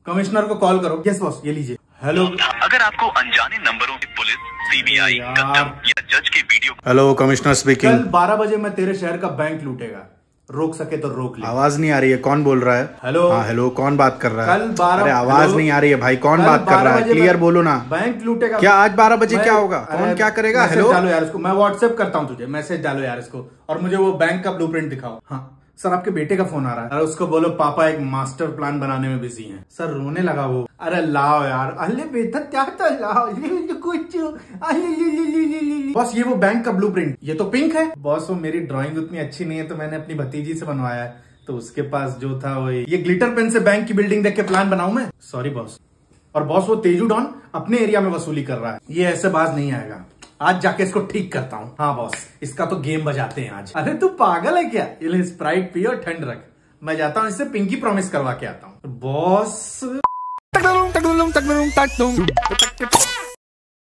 Commissioner को call करो। Yes boss, ये लीजिए। हेलो, अगर आपको अनजाने नंबरों की पुलिस, सीबीआई, कस्टम या जज के वीडियो। Hello, commissioner speaking. कल 12 बजे मैं तेरे शहर का बैंक लूटेगा, रोक सके तो रोक ले। आवाज नहीं आ रही है, कौन बोल रहा है? हेलो। हाँ हेलो, कौन बात कर रहा है? कल 12। अरे आवाज नहीं आ रही है भाई, कौन बात कर रहा है? क्लियर बोलो ना। बैंक लूटेगा। क्या आज 12 बजे क्या होगा? कौन क्या करेगा? हेलो, डालो यार इसको, मैं व्हाट्सएप करता हूँ तुझे, मैसेज डालो यार इसको, और मुझे वो बैंक का ब्लूप्रिंट दिखाओ। हाँ सर, आपके बेटे का फोन आ रहा है। अरे उसको बोलो पापा एक मास्टर प्लान बनाने में बिजी हैं। सर रोने लगा वो। अरे लाओ यार, अरे बेटा क्या था, लाओ कुछ। बॉस ये वो बैंक का ब्लूप्रिंट, ये तो पिंक है। बॉस वो मेरी ड्राइंग उतनी अच्छी नहीं है तो मैंने अपनी भतीजी से बनवाया है, तो उसके पास जो था वो ये ग्लिटर पेन से बैंक की बिल्डिंग देख के प्लान बनाऊं मैं? Sorry boss. और बॉस वो तेजू डॉन अपने एरिया में वसूली कर रहा है, ये ऐसे बाज नहीं आएगा। आज जाके इसको ठीक करता हूँ। हाँ बॉस, इसका तो गेम बजाते हैं आज। अरे तू पागल है क्या? ये स्प्राइट पी और ठंड रख, मैं जाता हूँ इससे पिंकी प्रॉमिस करवा के आता हूँ। बॉस